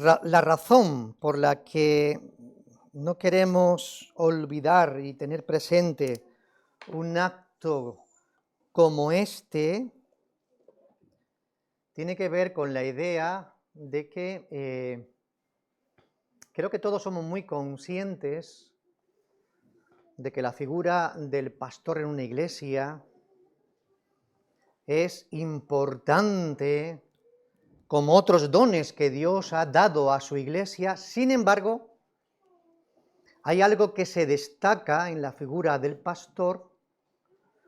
La razón por la que no queremos olvidar y tener presente un acto como este tiene que ver con la idea de que creo que todos somos muy conscientes de que la figura del pastor en una iglesia es importante como otros dones que Dios ha dado a su iglesia. Sin embargo, hay algo que se destaca en la figura del pastor,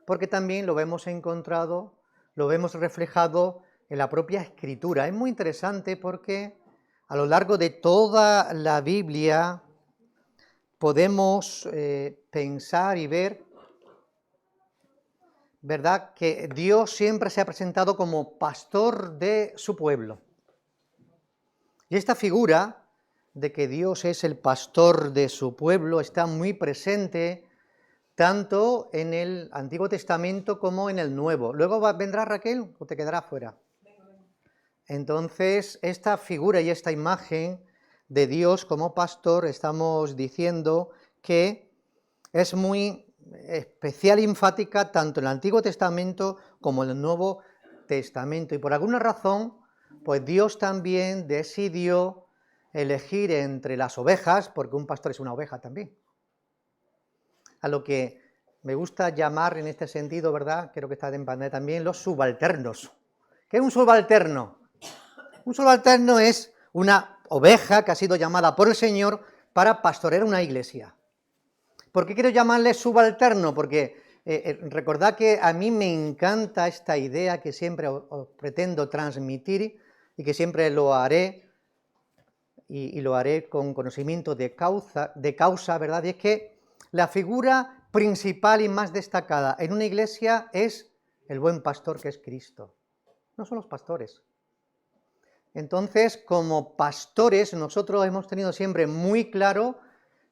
porque también lo vemos encontrado, lo vemos reflejado en la propia Escritura. Es muy interesante porque a lo largo de toda la Biblia podemos pensar y ver, ¿verdad?, que Dios siempre se ha presentado como pastor de su pueblo. Y esta figura de que Dios es el pastor de su pueblo está muy presente tanto en el Antiguo Testamento como en el Nuevo. ¿Luego vendrá Raquel o te quedará fuera? Entonces, esta figura y esta imagen de Dios como pastor, estamos diciendo que es muy especial y enfática tanto en el Antiguo Testamento como en el Nuevo Testamento. Y por alguna razón, pues Dios también decidió elegir entre las ovejas, porque un pastor es una oveja también, a lo que me gusta llamar en este sentido, ¿verdad?, creo que está en pantalla también, los subalternos. ¿Qué es un subalterno? Un subalterno es una oveja que ha sido llamada por el Señor para pastorear una iglesia. ¿Por qué quiero llamarle subalterno? Porque recordad que a mí me encanta esta idea que siempre os pretendo transmitir y que siempre lo haré, y lo haré con conocimiento de causa, ¿verdad? Y es que la figura principal y más destacada en una iglesia es el buen pastor, que es Cristo. No son los pastores. Entonces, como pastores, nosotros hemos tenido siempre muy claro,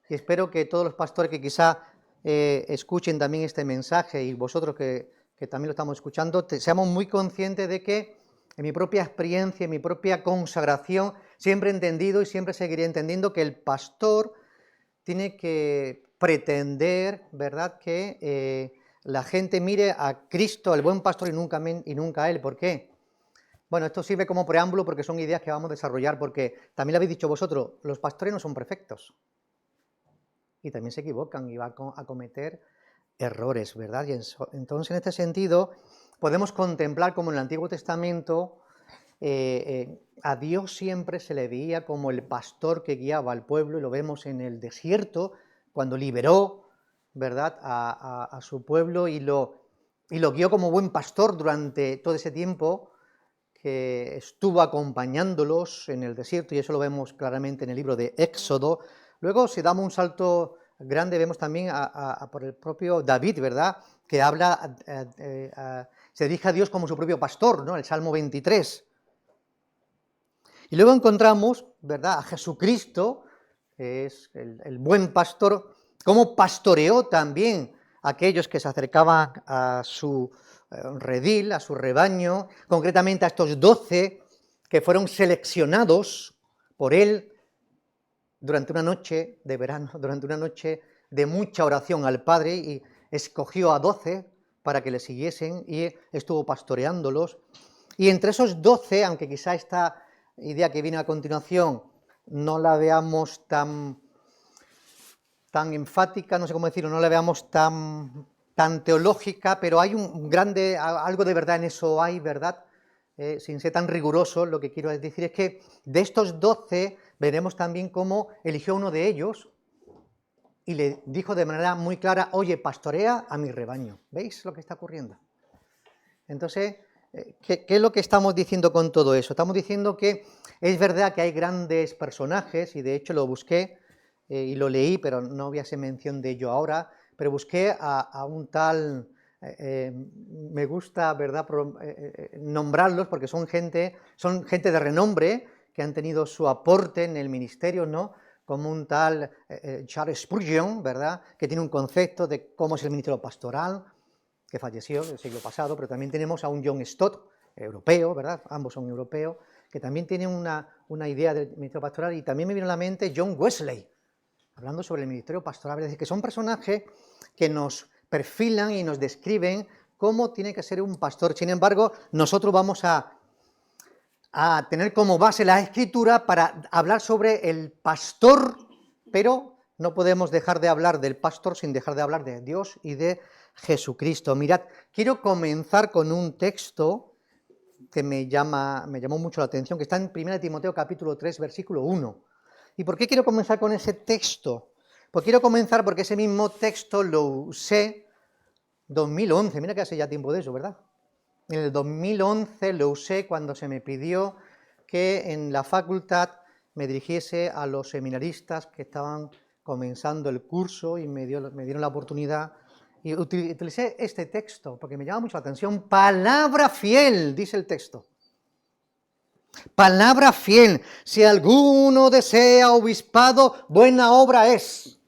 y espero que todos los pastores que quizá escuchen también este mensaje, y vosotros que también lo estamos escuchando, seamos muy conscientes de que en mi propia experiencia, en mi propia consagración, siempre he entendido y siempre seguiré entendiendo que el pastor tiene que pretender, ¿verdad?, que la gente mire a Cristo, al buen pastor, y nunca a él. ¿Por qué? Bueno, esto sirve como preámbulo porque son ideas que vamos a desarrollar, porque también lo habéis dicho vosotros, los pastores no son perfectos. Y también se equivocan y van a cometer errores, ¿verdad? Y entonces, en este sentido, podemos contemplar como en el Antiguo Testamento a Dios siempre se le veía como el pastor que guiaba al pueblo, y lo vemos en el desierto, cuando liberó, ¿verdad?, a su pueblo y lo guió como buen pastor durante todo ese tiempo que estuvo acompañándolos en el desierto, y eso lo vemos claramente en el libro de Éxodo. Luego, si damos un salto grande, vemos también por el propio David, ¿verdad?, que habla, se dirige a Dios como su propio pastor, ¿no?, el Salmo 23. Y luego encontramos, ¿verdad?, a Jesucristo, que es el buen pastor, como pastoreó también a aquellos que se acercaban a su redil, a su rebaño, concretamente a estos 12 que fueron seleccionados por él durante una noche de verano, durante una noche de mucha oración al Padre, y escogió a 12 para que le siguiesen y estuvo pastoreándolos. Y entre esos 12, aunque quizá esta idea que viene a continuación no la veamos tan enfática, no sé cómo decirlo, no la veamos tan teológica, pero hay algo de verdad en eso hay, ¿verdad? Sin ser tan riguroso, lo que quiero decir es que de estos 12 veremos también cómo eligió a uno de ellos y le dijo de manera muy clara: oye, pastorea a mi rebaño. ¿Veis lo que está ocurriendo? Entonces, ¿qué es lo que estamos diciendo con todo eso? Estamos diciendo que es verdad que hay grandes personajes, y de hecho lo busqué y lo leí, pero no voy a hacer mención de ello ahora, pero busqué a un tal, me gusta, ¿verdad?, nombrarlos, porque son gente de renombre, que han tenido su aporte en el ministerio, ¿no?, como un tal Charles Spurgeon, ¿verdad?, que tiene un concepto de cómo es el ministerio pastoral, que falleció el siglo pasado, pero también tenemos a un John Stott, europeo, ¿verdad?, ambos son europeos, que también tienen una idea del ministerio pastoral, y también me vino a la mente John Wesley, hablando sobre el ministerio pastoral, es decir, que son personajes que nos perfilan y nos describen cómo tiene que ser un pastor. Sin embargo, nosotros vamos a tener como base la Escritura para hablar sobre el pastor, pero no podemos dejar de hablar del pastor sin dejar de hablar de Dios y de Jesucristo. Mirad, quiero comenzar con un texto que me llamó mucho la atención, que está en 1 Timoteo capítulo 3, versículo 1. ¿Y por qué quiero comenzar con ese texto? Pues quiero comenzar porque ese mismo texto lo usé 2011, mira que hace ya tiempo de eso, ¿verdad? En el 2011 lo usé cuando se me pidió que en la facultad me dirigiese a los seminaristas que estaban comenzando el curso y me dieron la oportunidad y utilicé este texto porque me llama mucho la atención. Palabra fiel, dice el texto. Palabra fiel. Si alguno desea obispado, buena obra es.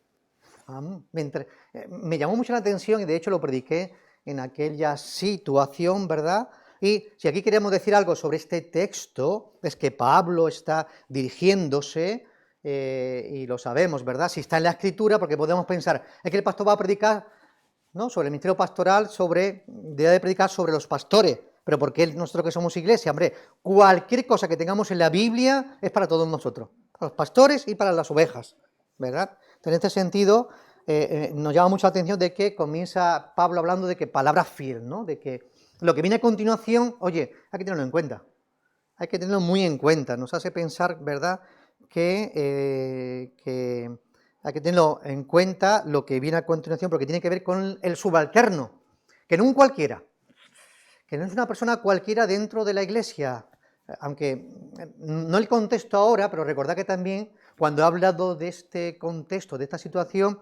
Me llamó mucho la atención y de hecho lo prediqué en aquella situación, ¿verdad? Y si aquí queremos decir algo sobre este texto, es que Pablo está dirigiéndose, y lo sabemos, ¿verdad? Si está en la Escritura, porque podemos pensar, es que el pastor va a predicar, ¿no?, sobre el ministerio pastoral, debe predicar sobre los pastores, pero ¿por qué nosotros que somos iglesia? Hombre, cualquier cosa que tengamos en la Biblia es para todos nosotros, para los pastores y para las ovejas, ¿verdad? En este sentido, nos llama mucho la atención de que comienza Pablo hablando de que palabra fiel, ¿no? De que lo que viene a continuación, oye, hay que tenerlo en cuenta, hay que tenerlo muy en cuenta, nos hace pensar, ¿verdad?, que hay que tenerlo en cuenta lo que viene a continuación, porque tiene que ver con el subalterno, que no un cualquiera, que no es una persona cualquiera dentro de la iglesia, aunque no el contexto ahora, pero recordad que también cuando he hablado de este contexto, de esta situación,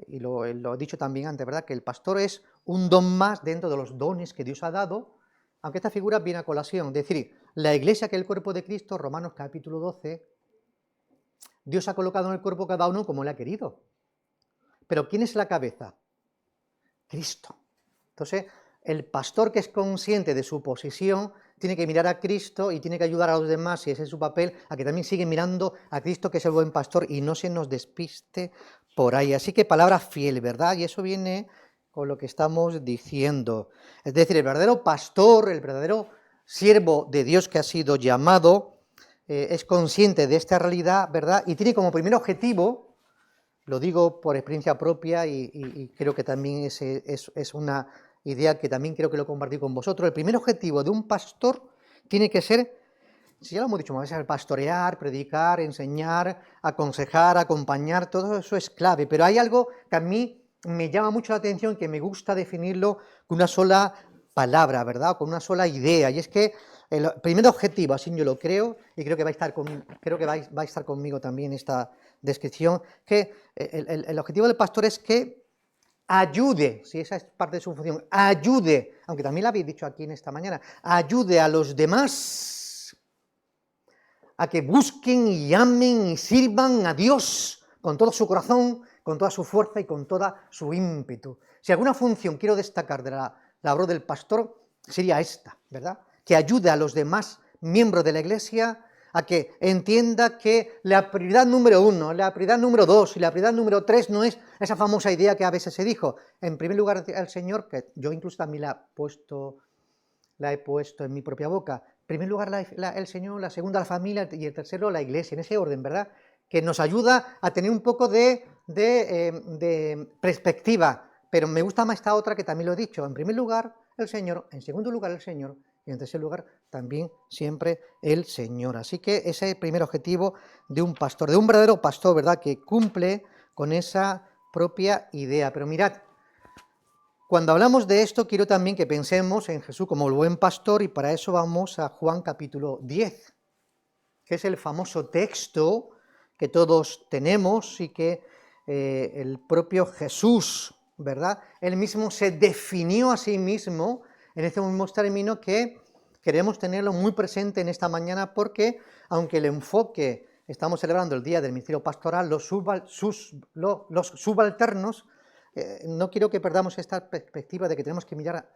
y lo he dicho también antes, ¿verdad?, que el pastor es un don más dentro de los dones que Dios ha dado, aunque esta figura viene a colación, es decir, la iglesia que es el cuerpo de Cristo, Romanos capítulo 12, Dios ha colocado en el cuerpo cada uno como le ha querido. Pero ¿quién es la cabeza? Cristo. Entonces, el pastor que es consciente de su posición tiene que mirar a Cristo y tiene que ayudar a los demás, si ese es su papel, a que también siguen mirando a Cristo, que es el buen pastor, y no se nos despiste por ahí. Así que palabra fiel, ¿verdad? Y eso viene con lo que estamos diciendo. Es decir, el verdadero pastor, el verdadero siervo de Dios que ha sido llamado, es consciente de esta realidad, ¿verdad? Y tiene como primer objetivo, lo digo por experiencia propia y creo que también es una idea que también creo que lo compartí con vosotros, el primer objetivo de un pastor tiene que ser, si ya lo hemos dicho más veces, pastorear, predicar, enseñar, aconsejar, acompañar, todo eso es clave, pero hay algo que a mí me llama mucho la atención, que me gusta definirlo con una sola palabra, ¿verdad?, con una sola idea, y es que el primer objetivo, así yo lo creo, y creo que va a estar conmigo también esta descripción, que el objetivo del pastor es que ayude, si esa es parte de su función, ayude, aunque también lo habéis dicho aquí en esta mañana, ayude a los demás a que busquen y amen y sirvan a Dios con todo su corazón, con toda su fuerza y con toda su ímpetu. Si alguna función quiero destacar de la labor del pastor, sería esta, ¿verdad?, que ayude a los demás miembros de la iglesia a que entienda que la prioridad número 1, la prioridad número 2 y la prioridad número 3 no es esa famosa idea que a veces se dijo. En primer lugar, el Señor, que yo incluso también la he puesto en mi propia boca. En primer lugar, el Señor, la segunda, la familia, y el tercero, la iglesia, en ese orden, ¿verdad?, que nos ayuda a tener un poco de perspectiva. Pero me gusta más esta otra, que también lo he dicho. En primer lugar, el Señor, en segundo lugar, el Señor, y en tercer lugar, también siempre el Señor. Así que ese es el primer objetivo de un pastor, de un verdadero pastor, ¿verdad?, que cumple con esa propia idea. Pero mirad, cuando hablamos de esto, quiero también que pensemos en Jesús como el buen pastor, y para eso vamos a Juan capítulo 10, que es el famoso texto que todos tenemos y que el propio Jesús, ¿verdad?, él mismo se definió a sí mismo en este mismo término, que queremos tenerlo muy presente en esta mañana, porque aunque el enfoque, estamos celebrando el día del ministerio pastoral, los subalternos, no quiero que perdamos esta perspectiva de que tenemos que mirar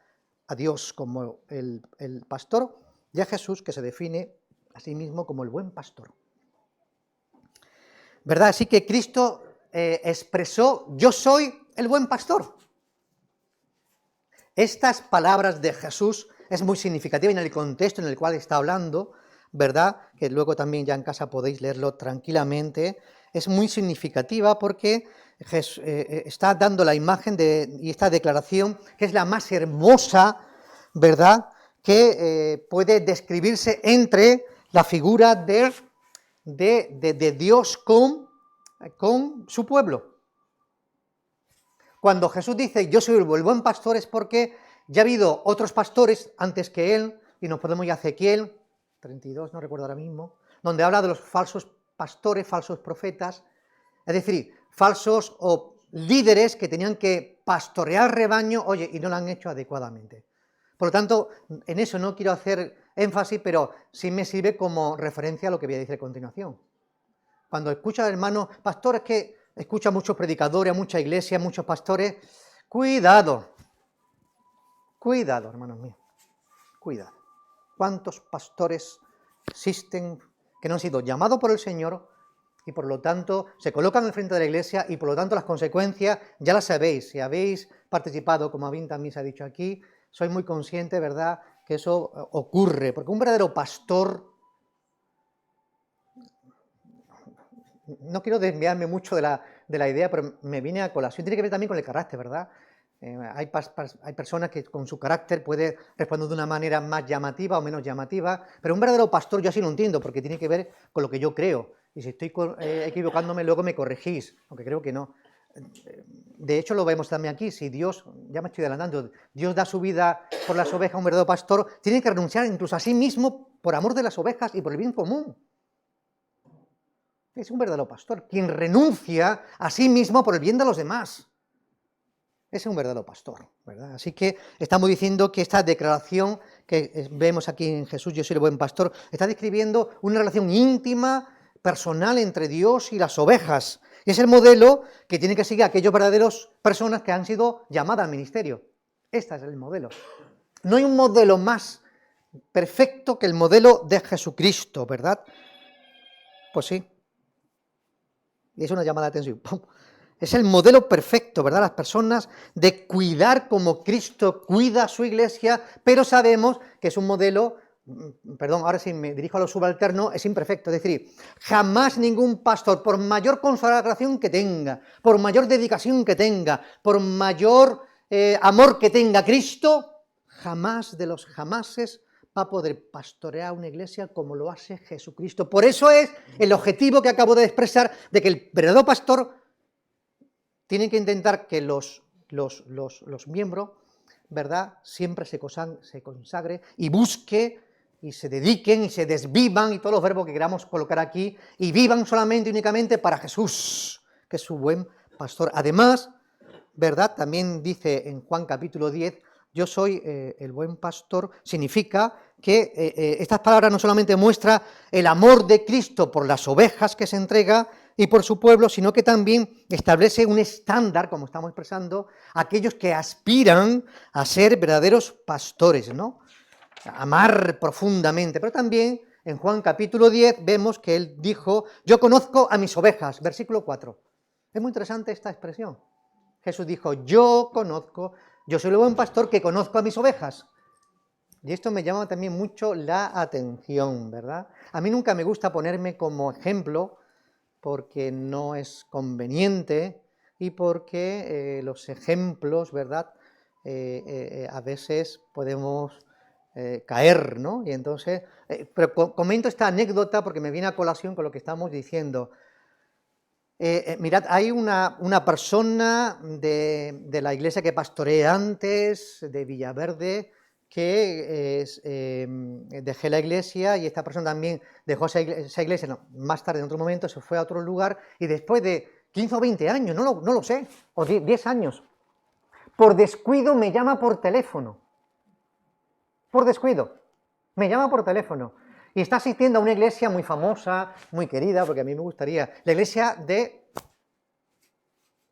a Dios como el pastor, y a Jesús, que se define a sí mismo como el buen pastor. ¿Verdad? Así que Cristo expresó, yo soy el buen pastor. Estas palabras de Jesús es muy significativa en el contexto en el cual está hablando, ¿verdad? Que luego también ya en casa podéis leerlo tranquilamente. Es muy significativa porque está dando la imagen y esta declaración, que es la más hermosa, ¿verdad?, que puede describirse entre la figura de Dios con su pueblo. Cuando Jesús dice, yo soy el buen pastor, es porque ya ha habido otros pastores antes que él, y nos podemos ir a Ezequiel 32, no recuerdo ahora mismo, donde habla de los falsos pastores, falsos profetas, es decir, falsos o líderes que tenían que pastorear rebaño, oye, y no lo han hecho adecuadamente. Por lo tanto, en eso no quiero hacer énfasis, pero sí me sirve como referencia a lo que voy a decir a continuación. Cuando escucha al hermano, pastor, es que escucha a muchos predicadores, a mucha iglesia, a muchos pastores, cuidado, hermanos míos, cuidado. ¿Cuántos pastores existen que no han sido llamados por el Señor y por lo tanto se colocan al frente de la iglesia y por lo tanto las consecuencias ya las sabéis? Si habéis participado, como bien también se ha dicho aquí, soy muy consciente, ¿verdad?, que eso ocurre, porque un verdadero pastor, no quiero desviarme mucho de la idea, pero me viene a colación, tiene que ver también con el carácter, ¿verdad? Hay personas que con su carácter puede responder de una manera más llamativa o menos llamativa, pero un verdadero pastor yo así lo entiendo, porque tiene que ver con lo que yo creo, y si estoy equivocándome luego me corregís, aunque creo que no. De hecho lo vemos también aquí, si Dios, ya me estoy adelantando, Dios da su vida por las ovejas a un verdadero pastor, tiene que renunciar incluso a sí mismo por amor de las ovejas y por el bien común. Es un verdadero pastor, quien renuncia a sí mismo por el bien de los demás. Es un verdadero pastor, ¿verdad? Así que estamos diciendo que esta declaración que vemos aquí en Jesús, yo soy el buen pastor, está describiendo una relación íntima, personal entre Dios y las ovejas. Y es el modelo que tienen que seguir aquellos verdaderos personas que han sido llamadas al ministerio. Este es el modelo. No hay un modelo más perfecto que el modelo de Jesucristo, ¿verdad? Pues sí. Y es una llamada de atención. Es el modelo perfecto, ¿verdad? Las personas de cuidar como Cristo cuida a su iglesia, pero sabemos que es un modelo, perdón, ahora sí me dirijo a lo subalterno, es imperfecto. Es decir, jamás ningún pastor, por mayor consagración que tenga, por mayor dedicación que tenga, por mayor amor que tenga Cristo, jamás de los jamases va a poder pastorear una iglesia como lo hace Jesucristo. Por eso es el objetivo que acabo de expresar, de que el verdadero pastor tiene que intentar que los miembros, ¿verdad?, siempre se consagre y busque y se dediquen y se desvivan, y todos los verbos que queramos colocar aquí, y vivan solamente y únicamente para Jesús, que es su buen pastor. Además, ¿verdad?, también dice en Juan capítulo 10, yo soy el buen pastor, significa que estas palabras no solamente muestran el amor de Cristo por las ovejas que se entrega y por su pueblo, sino que también establece un estándar, como estamos expresando, a aquellos que aspiran a ser verdaderos pastores, ¿no? Amar profundamente. Pero también en Juan capítulo 10 vemos que él dijo, yo conozco a mis ovejas, versículo 4. Es muy interesante esta expresión. Jesús dijo, yo soy el buen pastor que conozco a mis ovejas. Y esto me llama también mucho la atención, ¿verdad? A mí nunca me gusta ponerme como ejemplo porque no es conveniente y porque los ejemplos, ¿verdad?, a veces podemos caer, ¿no? Y entonces, pero comento esta anécdota porque me viene a colación con lo que estamos diciendo. Mirad, hay una persona de la iglesia que pastoreé antes, de Villaverde, que dejé la iglesia, y esta persona también dejó esa iglesia, no, más tarde en otro momento se fue a otro lugar, y después de 15 o 20 años, no lo sé, o 10 años, por descuido me llama por teléfono, me llama por teléfono, y está asistiendo a una iglesia muy famosa, muy querida, porque a mí me gustaría, la iglesia de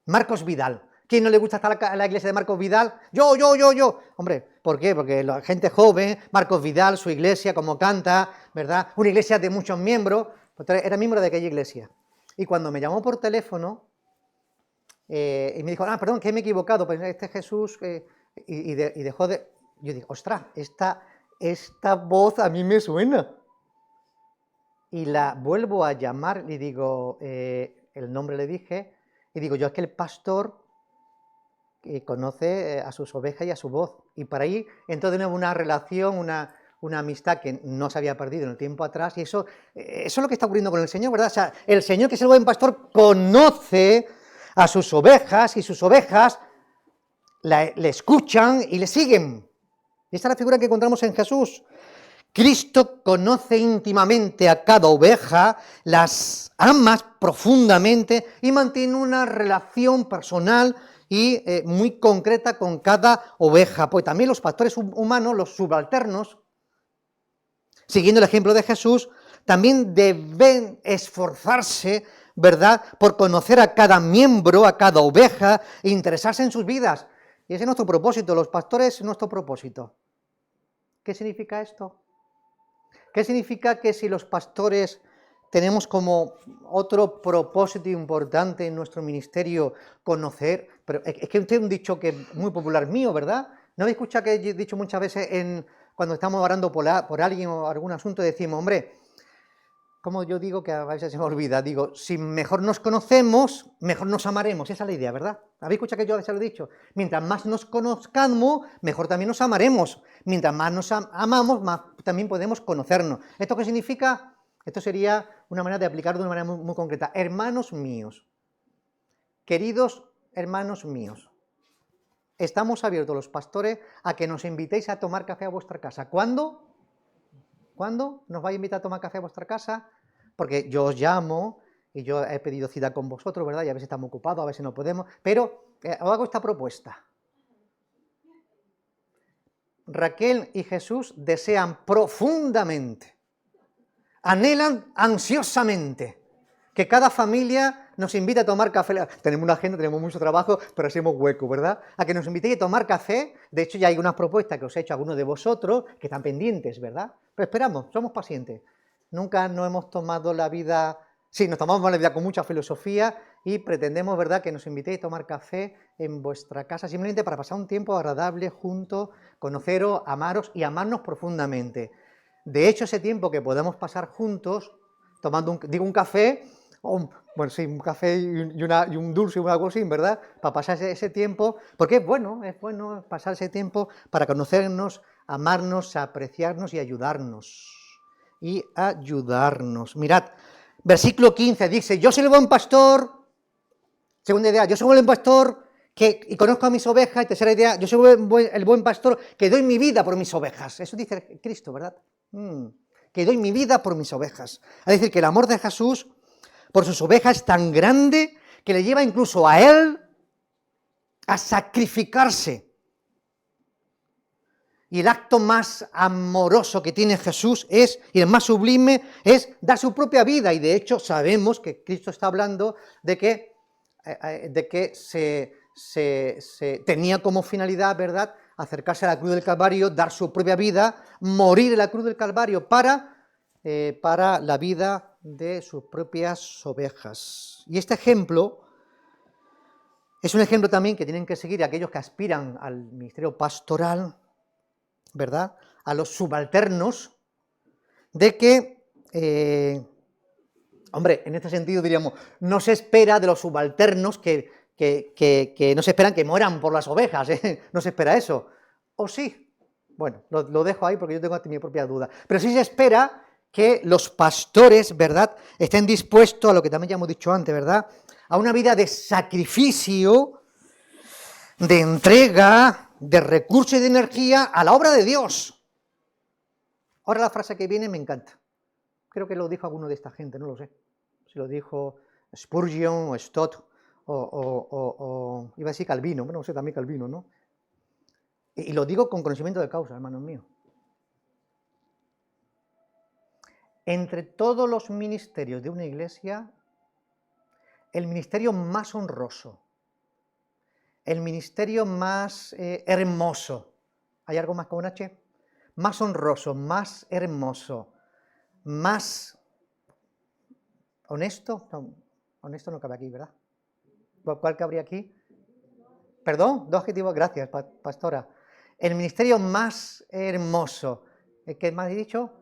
Marcos Vidal, ¿Quién no le gusta estar a la iglesia de Marcos Vidal? Yo. Hombre, ¿por qué? Porque la gente joven, Marcos Vidal, su iglesia, como canta, ¿verdad? Una iglesia de muchos miembros, pues era miembro de aquella iglesia. Y cuando me llamó por teléfono, y me dijo, perdón, que me he equivocado, pues este Jesús, y dejó de... Yo digo, ostras, esta voz a mí me suena. Y la vuelvo a llamar y digo, el nombre le dije, y digo, yo es que el pastor conoce a sus ovejas y a su voz. Y para ahí entró de nuevo una relación, una amistad que no se había perdido en el tiempo atrás, y eso es lo que está ocurriendo con el Señor, ¿verdad? O sea, el Señor, que es el buen pastor, conoce a sus ovejas, y sus ovejas le escuchan y le siguen. Y esta es la figura que encontramos en Jesús. Cristo conoce íntimamente a cada oveja, las ama profundamente y mantiene una relación personal y muy concreta con cada oveja. Pues también los pastores humanos, los subalternos, siguiendo el ejemplo de Jesús, también deben esforzarse, ¿verdad?, por conocer a cada miembro, a cada oveja, e interesarse en sus vidas. Y ese es nuestro propósito, los pastores, nuestro propósito. ¿Qué significa esto? ¿Qué significa que si los pastores tenemos como otro propósito importante en nuestro ministerio conocer? Pero es que usted es un dicho que es muy popular mío, ¿verdad? ¿No habéis escuchado que he dicho muchas veces cuando estamos orando por alguien o algún asunto, decimos, hombre, como yo digo, que a veces se me olvida, digo, si mejor nos conocemos, mejor nos amaremos, esa es la idea, ¿verdad? ¿Habéis escuchado que yo a veces lo he dicho? Mientras más nos conozcamos, mejor también nos amaremos. Mientras más nos amamos, más también podemos conocernos. ¿Esto qué significa? Esto sería una manera de aplicarlo de una manera muy concreta. Hermanos míos, queridos hermanos míos, estamos abiertos los pastores a que nos invitéis a tomar café a vuestra casa. ¿Cuándo? ¿Cuándo nos vais a invitar a tomar café a vuestra casa? Porque yo os llamo y yo he pedido cita con vosotros, ¿verdad? Y a veces estamos ocupados, a veces no podemos, pero os hago esta propuesta. Raquel y Jesús desean profundamente, anhelan ansiosamente que cada familia nos invite a tomar café. Tenemos una agenda, tenemos mucho trabajo, pero hacemos hueco, ¿verdad? A que nos invitéis a tomar café. De hecho, ya hay unas propuestas que os he hecho a algunos de vosotros que están pendientes, ¿verdad? Pero esperamos, somos pacientes. Nunca nos hemos tomado la vida... Sí, nos tomamos la vida con mucha filosofía y pretendemos, ¿verdad?, que nos invitéis a tomar café en vuestra casa, simplemente para pasar un tiempo agradable juntos, conoceros, amaros y amarnos profundamente. De hecho, ese tiempo que podemos pasar juntos, tomando un café, bueno, sí, un café y un dulce o algo así, ¿verdad?, para pasar ese tiempo, porque es bueno pasar ese tiempo para conocernos, amarnos, apreciarnos y ayudarnos. Mirad, versículo 15 dice, yo soy el buen pastor, segunda idea, yo soy el buen pastor y conozco a mis ovejas, y tercera idea, yo soy el buen pastor que doy mi vida por mis ovejas. Eso dice Cristo, ¿verdad? Que doy mi vida por mis ovejas. Es decir, que el amor de Jesús por sus ovejas es tan grande que le lleva incluso a él a sacrificarse. Y el acto más amoroso que tiene Jesús y el más sublime es dar su propia vida. Y de hecho sabemos que Cristo está hablando de que se tenía como finalidad, ¿verdad?, acercarse a la cruz del Calvario, dar su propia vida, morir en la cruz del Calvario para la vida de sus propias ovejas. Y este ejemplo es un ejemplo también que tienen que seguir aquellos que aspiran al ministerio pastoral, ¿verdad?, a los subalternos, de que, hombre, en este sentido diríamos, no se espera de los subalternos que no se esperan que mueran por las ovejas, no se espera eso, ¿o sí? Bueno, lo dejo ahí porque yo tengo mi propia duda, pero sí se espera que los pastores, ¿verdad?, estén dispuestos a lo que también ya hemos dicho antes, ¿verdad?, a una vida de sacrificio, de entrega, de recursos y de energía a la obra de Dios. Ahora la frase que viene me encanta. Creo que lo dijo alguno de esta gente, no lo sé. Si lo dijo Spurgeon o Stott o iba a decir Calvino, bueno, no sé, también Calvino, ¿no? Y lo digo con conocimiento de causa, hermanos míos. Entre todos los ministerios de una iglesia, el ministerio más honroso, el ministerio más hermoso. ¿Hay algo más con un H? Más honroso, más hermoso, más honesto. No, honesto no cabe aquí, ¿verdad? ¿Cuál cabría aquí? Perdón, dos adjetivos, gracias, pastora. El ministerio más hermoso, ¿qué más he dicho?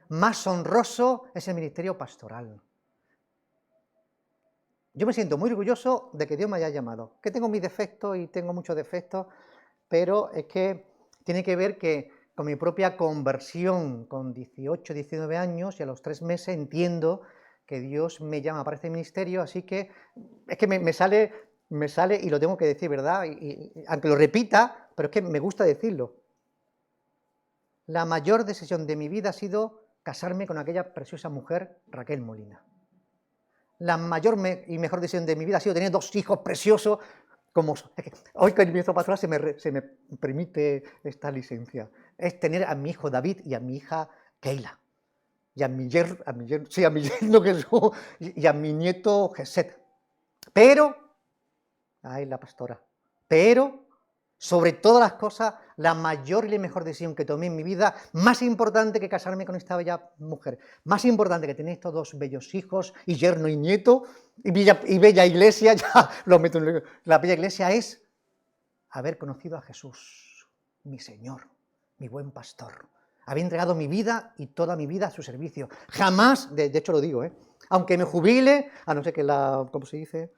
Más honroso es el ministerio pastoral. Yo me siento muy orgulloso de que Dios me haya llamado, que tengo mis defectos y tengo muchos defectos, pero es que tiene que ver que con mi propia conversión con 18, 19 años y a los 3 meses entiendo que Dios me llama para este ministerio, así que es que me sale y lo tengo que decir, ¿verdad? Y aunque lo repita, pero es que me gusta decirlo. La mayor decisión de mi vida ha sido casarme con aquella preciosa mujer, Raquel Molina. La mayor y mejor decisión de mi vida ha sido tener 2 hijos preciosos, como hoy con el ministro pastoral se me permite esta licencia, es tener a mi hijo David y a mi hija Keila, y a mi yerno Jesús, y a mi nieto Geset. Pero, ay, la pastora, pero, sobre todas las cosas, la mayor y la mejor decisión que tomé en mi vida, más importante que casarme con esta bella mujer, más importante que tener estos 2 bellos hijos, y yerno y nieto, y bella iglesia, ya lo meto en la bella iglesia, es haber conocido a Jesús, mi Señor, mi buen pastor. Haber entregado mi vida y toda mi vida a su servicio. Jamás, de hecho lo digo, aunque me jubile, a no ser que ¿cómo se dice?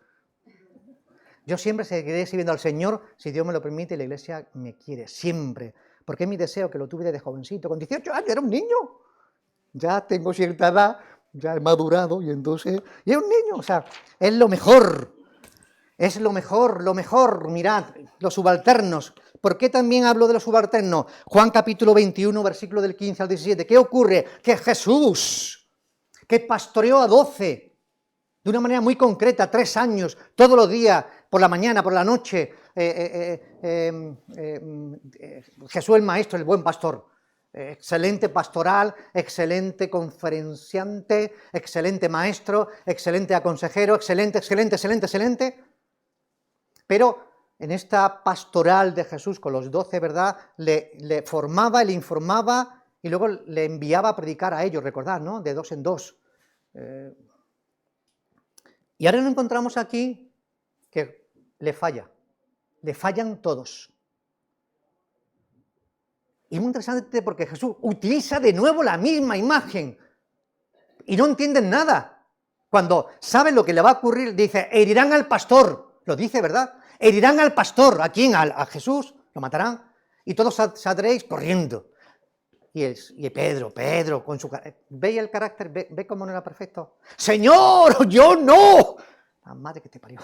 Yo siempre seguiré sirviendo al Señor, si Dios me lo permite y la iglesia me quiere, siempre. Porque es mi deseo, que lo tuve desde jovencito, con 18 años, era un niño. Ya tengo cierta edad, ya he madurado y entonces... Y es un niño, o sea, es lo mejor. Es lo mejor, mirad, los subalternos. ¿Por qué también hablo de los subalternos? Juan capítulo 21, versículo del 15 al 17. ¿Qué ocurre? Que Jesús, que pastoreó a 12, de una manera muy concreta, 3 años, todos los días, por la mañana, por la noche, Jesús el Maestro, el buen pastor, excelente pastoral, excelente conferenciante, excelente maestro, excelente aconsejero, excelente, pero en esta pastoral de Jesús con los 12, ¿verdad?, le formaba, le informaba y luego le enviaba a predicar a ellos, recordad, ¿no?, de 2 en 2. Y ahora nos encontramos aquí que le fallan todos. Y muy interesante porque Jesús utiliza de nuevo la misma imagen y no entienden nada. Cuando saben lo que le va a ocurrir, dice, herirán al pastor, lo dice, ¿verdad? Herirán al pastor, ¿a quién? A Jesús, lo matarán, y todos saldréis corriendo. Y Pedro, con su... ¿Veis el carácter? ¿Ve cómo no era perfecto? ¡Señor, yo no! La madre que te parió.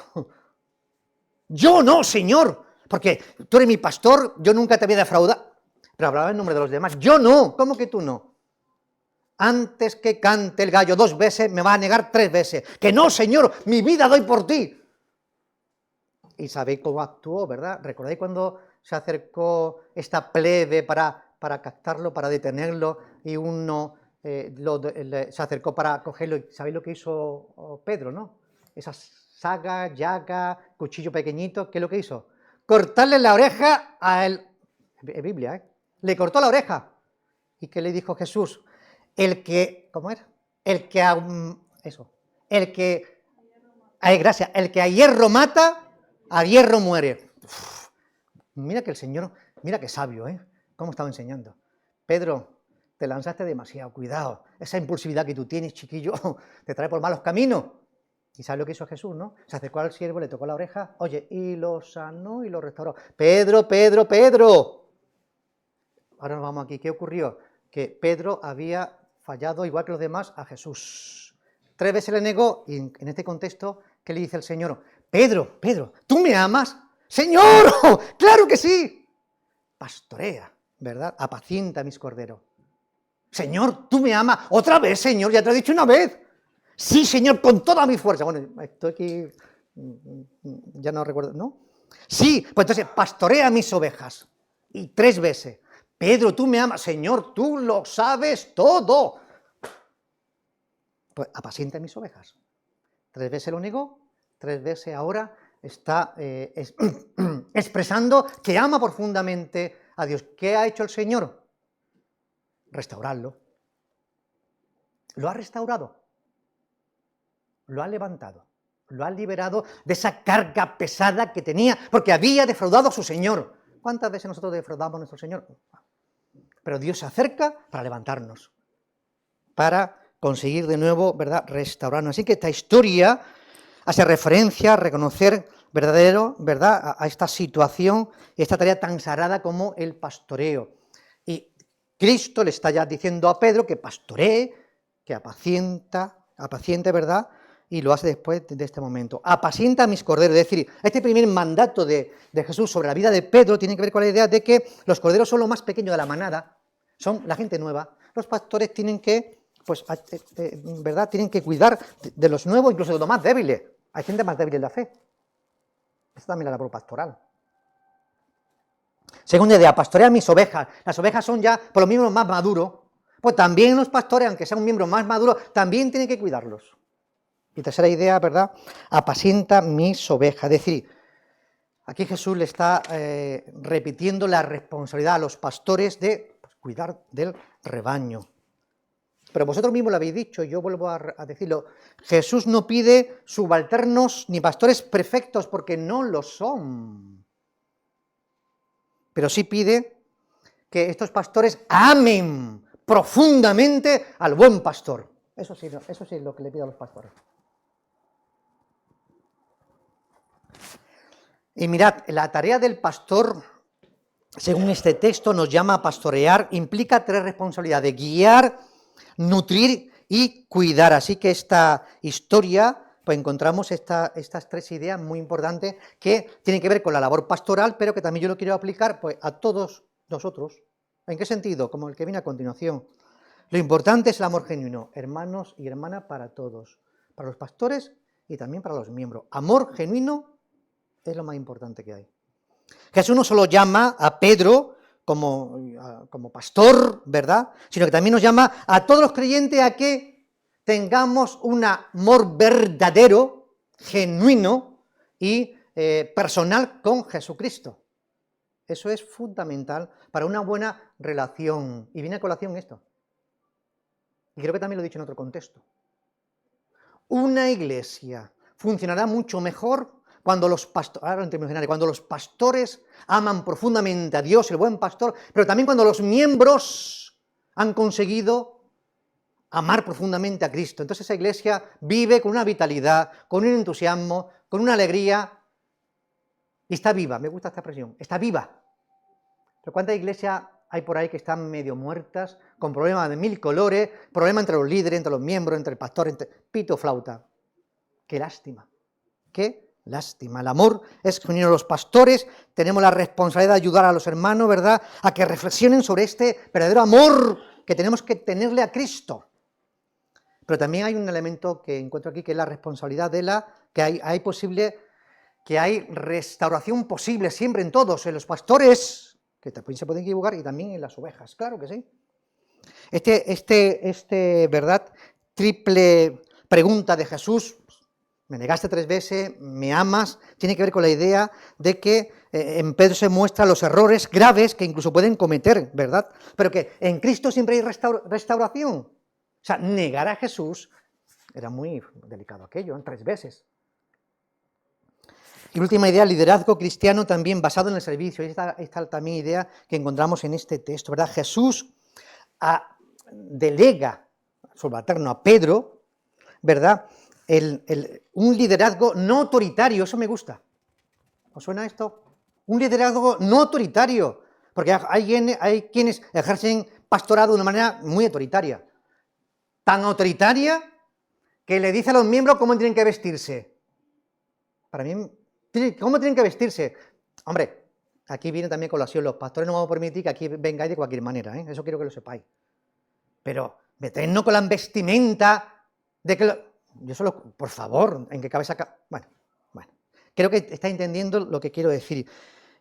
Yo no, Señor, porque tú eres mi pastor, yo nunca te voy a defraudar. Pero hablaba en nombre de los demás. Yo no, ¿cómo que tú no? Antes que cante el gallo 2 veces, me va a negar 3 veces. Que no, Señor, mi vida doy por ti. Y sabéis cómo actuó, ¿verdad? ¿Recordáis cuando se acercó esta plebe para captarlo, para detenerlo, y uno se acercó para cogerlo? ¿Sabéis lo que hizo Pedro, no? Esa saga, llaga, cuchillo pequeñito, ¿qué es lo que hizo? Cortarle la oreja a él. Es Biblia, ¿eh? Le cortó la oreja. ¿Y qué le dijo Jesús? ¿Cómo era? El que a hierro mata, a hierro muere. Uf, mira que el Señor, mira que sabio, ¿eh? Cómo estaba enseñando. Pedro, te lanzaste demasiado, cuidado. Esa impulsividad que tú tienes, chiquillo, te trae por malos caminos. ¿Y sabes lo que hizo Jesús, no? Se acercó al siervo, le tocó la oreja, oye, y lo sanó y lo restauró. Pedro. Ahora nos vamos aquí. ¿Qué ocurrió? Que Pedro había fallado, igual que los demás, a Jesús. 3 veces le negó, y en este contexto, ¿qué le dice el Señor? Pedro, ¿tú me amas? ¡Señor! ¡Claro que sí! Pastorea, ¿verdad? Apacienta mis corderos. Señor, ¿tú me amas? Otra vez, Señor, ya te lo he dicho una vez. Sí, Señor, con toda mi fuerza. Bueno, estoy aquí, ya no recuerdo, ¿no? Sí, pues entonces, pastorea mis ovejas. Y 3 veces. Pedro, tú me amas. Señor, tú lo sabes todo. Pues apacienta mis ovejas. 3 veces lo negó, 3 veces ahora está expresando que ama profundamente a Dios. ¿Qué ha hecho el Señor? Restaurarlo. Lo ha restaurado, lo ha levantado, lo ha liberado de esa carga pesada que tenía, porque había defraudado a su Señor. ¿Cuántas veces nosotros defraudamos a nuestro Señor? Pero Dios se acerca para levantarnos, para conseguir de nuevo, ¿verdad?, restaurarnos. Así que esta historia hace referencia a reconocer ¿verdad?, a esta situación y esta tarea tan sagrada como el pastoreo. Y Cristo le está ya diciendo a Pedro que pastoree, que apaciente, ¿verdad?, y lo hace después de este momento. Apacienta a mis corderos, es decir, este primer mandato de Jesús sobre la vida de Pedro tiene que ver con la idea de que los corderos son lo más pequeño de la manada, son la gente nueva. Los pastores tienen que, pues, ¿verdad?, tienen que cuidar de los nuevos, incluso de los más débiles. Hay gente más débil en la fe. Esta también es la labor pastoral. Segunda idea, pastorea mis ovejas. Las ovejas son ya por los miembros más maduros. Pues también los pastores, aunque sean un miembro más maduro, también tienen que cuidarlos. Y tercera idea, ¿verdad? Apacienta mis ovejas. Es decir, aquí Jesús le está repitiendo la responsabilidad a los pastores de cuidar del rebaño. Pero vosotros mismos lo habéis dicho, y yo vuelvo a decirlo, Jesús no pide subalternos ni pastores perfectos, porque no lo son. Pero sí pide que estos pastores amen profundamente al buen pastor. Eso sí es lo que le pido a los pastores. Y mirad, la tarea del pastor, según este texto, nos llama a pastorear, implica tres responsabilidades: guiar, nutrir y cuidar. Así que esta historia, pues encontramos estas tres ideas muy importantes que tienen que ver con la labor pastoral, pero que también yo lo quiero aplicar, pues, a todos nosotros. ¿En qué sentido? Como el que viene a continuación. Lo importante es el amor genuino, hermanos y hermanas, para todos, para los pastores y también para los miembros. Amor genuino es lo más importante que hay. Jesús no solo llama a Pedro como pastor, ¿verdad?, sino que también nos llama a todos los creyentes a que tengamos un amor verdadero, genuino y personal con Jesucristo. Eso es fundamental para una buena relación. Y viene a colación esto. Y creo que también lo he dicho en otro contexto. Una iglesia funcionará mucho mejor cuando los pastores aman profundamente a Dios, el buen pastor, pero también cuando los miembros han conseguido amar profundamente a Cristo. Entonces esa iglesia vive con una vitalidad, con un entusiasmo, con una alegría, y está viva. Me gusta esta expresión, está viva. Pero ¿cuántas iglesias hay por ahí que están medio muertas, con problemas de mil colores, problemas entre los líderes, entre los miembros, entre el pastor, entre pito, flauta? ¡Qué lástima! ¡Qué lástima! El amor es genuino. Los pastores tenemos la responsabilidad de ayudar a los hermanos, ¿verdad?, a que reflexionen sobre este verdadero amor que tenemos que tenerle a Cristo. Pero también hay un elemento que encuentro aquí, que es la responsabilidad de que hay restauración posible siempre en todos, en los pastores, que también se pueden equivocar, y también en las ovejas, claro que sí. ¿Verdad?, triple pregunta de Jesús: me negaste 3 veces, me amas, tiene que ver con la idea de que en Pedro se muestran los errores graves que incluso pueden cometer, ¿verdad?, pero que en Cristo siempre hay restauración. O sea, negar a Jesús era muy delicado aquello, 3 veces. Y última idea, liderazgo cristiano también basado en el servicio. Esta también idea que encontramos en este texto, ¿verdad? Jesús delega subalterno a Pedro, ¿verdad?, un liderazgo no autoritario. Eso me gusta. ¿Os suena esto? Un liderazgo no autoritario, porque hay quienes ejercen pastorado de una manera muy autoritaria. Tan autoritaria que le dice a los miembros cómo tienen que vestirse. Para mí, ¿cómo tienen que vestirse? Hombre, aquí viene también colación, los pastores no vamos a permitir que aquí vengáis de cualquier manera, ¿eh? Eso quiero que lo sepáis. Pero meternos con la vestimenta de que... Yo solo, por favor, ¿en qué cabeza? Bueno, creo que está entendiendo lo que quiero decir.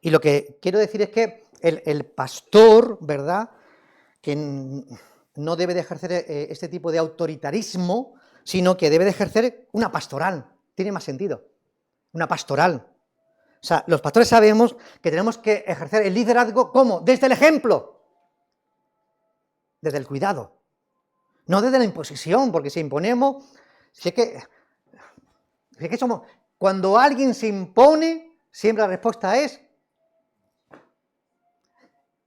Y lo que quiero decir es que el pastor, ¿verdad?, que no debe de ejercer este tipo de autoritarismo, sino que debe de ejercer una pastoral. Tiene más sentido. una pastoral. O sea, los pastores sabemos que tenemos que ejercer el liderazgo, ¿cómo? Desde el ejemplo, desde el cuidado, no desde la imposición, porque si imponemos, si es que somos, cuando alguien se impone, siempre la respuesta es,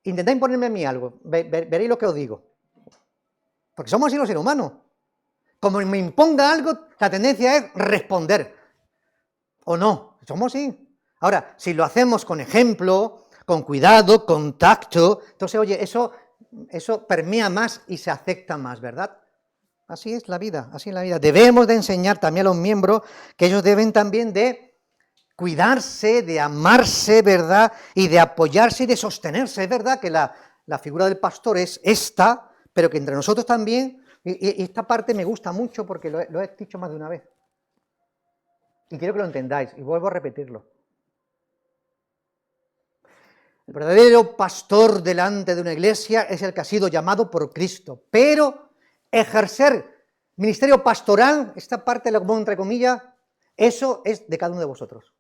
intentad imponerme a mí algo, veréis lo que os digo, porque somos así los seres humanos. Como me imponga algo, la tendencia es responder, o no, somos así. Ahora, si lo hacemos con ejemplo, con cuidado, con tacto, entonces, oye, eso permea más y se acepta más, ¿verdad? Así es la vida, así es la vida. Debemos de enseñar también a los miembros que ellos deben también de cuidarse, de amarse, ¿verdad? Y de apoyarse y de sostenerse. Es verdad que la figura del pastor es esta, pero que entre nosotros también, y esta parte me gusta mucho porque lo he dicho más de una vez. Y quiero que lo entendáis, y vuelvo a repetirlo. El verdadero pastor delante de una iglesia es el que ha sido llamado por Cristo, pero ejercer ministerio pastoral, esta parte lo pongo entre comillas, eso es de cada uno de vosotros.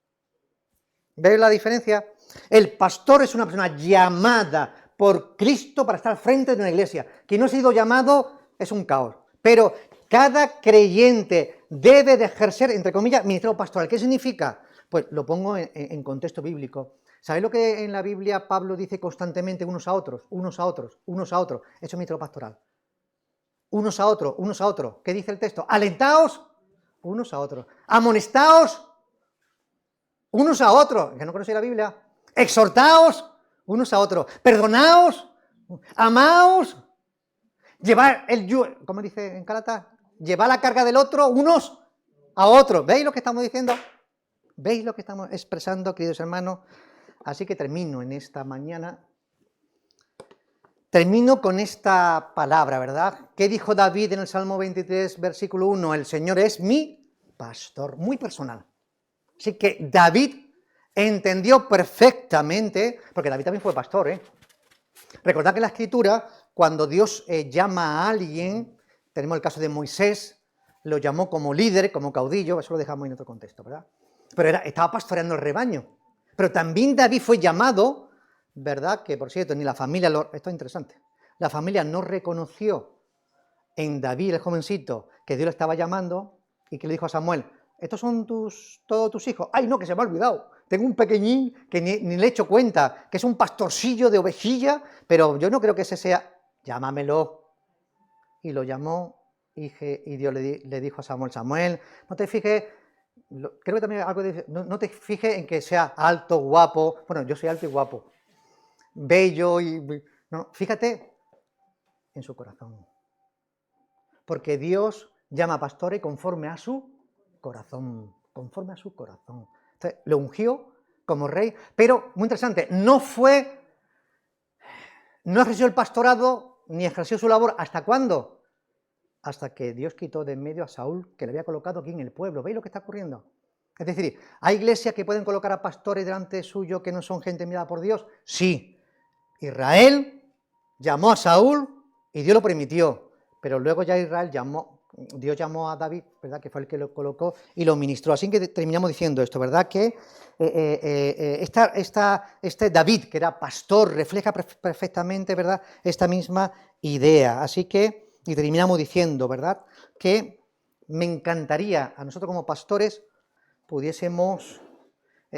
¿Veis la diferencia? El pastor es una persona llamada por Cristo para estar al frente de una iglesia. Quien no ha sido llamado es un caos, pero cada creyente debe de ejercer, entre comillas, ministerio pastoral. ¿Qué significa? Pues lo pongo en contexto bíblico. ¿Sabéis lo que en la Biblia Pablo dice constantemente unos a otros, unos a otros, unos a otros? Eso es ministerio pastoral. Unos a otros, unos a otros. ¿Qué dice el texto? Alentaos unos a otros. Amonestaos unos a otros. Que no conocéis la Biblia. Exhortaos unos a otros. Perdonaos. Amaos. Llevar el yugo, ¿cómo dice en Gálatas? Llevar la carga del otro unos a otros. ¿Veis lo que estamos diciendo? ¿Veis lo que estamos expresando, queridos hermanos? Así que termino en esta mañana. Termino con esta palabra, ¿verdad? ¿Qué dijo David en el Salmo 23, versículo 1? El Señor es mi pastor, muy personal. Así que David entendió perfectamente, porque David también fue pastor, ¿eh? Recordad que en la Escritura, cuando Dios llama a alguien, tenemos el caso de Moisés, lo llamó como líder, como caudillo, eso lo dejamos en otro contexto, ¿verdad? Pero estaba pastoreando el rebaño. Pero también David fue llamado, ¿verdad? Que por cierto, ni la familia, esto es interesante, la familia no reconoció en David, el jovencito, que Dios le estaba llamando y que le dijo a Samuel, ¿estos son todos tus hijos? ¡Ay, no, que se me ha olvidado! Tengo un pequeñín que ni le he hecho cuenta, que es un pastorcillo de ovejilla, pero yo no creo que ese sea, llámamelo. Y lo llamó y Dios le dijo a Samuel, Samuel, no te fijes, creo que también algo de, no te fijes en que sea alto, guapo, bueno, yo soy alto y guapo, bello, no, fíjate en su corazón. Porque Dios llama a pastores conforme a su corazón, conforme a su corazón. Entonces, lo ungió como rey, pero, muy interesante, no ejerció el pastorado, ni ejerció su labor, ¿hasta cuándo? Hasta que Dios quitó de en medio a Saúl, que le había colocado aquí en el pueblo. ¿Veis lo que está ocurriendo? Es decir, ¿hay iglesias que pueden colocar a pastores delante suyo que no son gente enviada por Dios? Sí. Israel llamó a Saúl y Dios lo permitió, pero luego ya Dios llamó a David, ¿verdad? Que fue el que lo colocó y lo ministró. Así que terminamos diciendo esto, ¿verdad? Que este David, que era pastor, refleja perfectamente, ¿verdad? Esta misma idea. Así que, y terminamos diciendo, ¿verdad? Que me encantaría a nosotros como pastores pudiésemos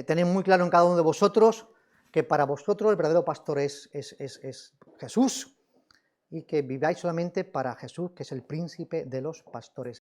tener muy claro en cada uno de vosotros que para vosotros el verdadero pastor es Jesús, y que viváis solamente para Jesús, que es el príncipe de los pastores.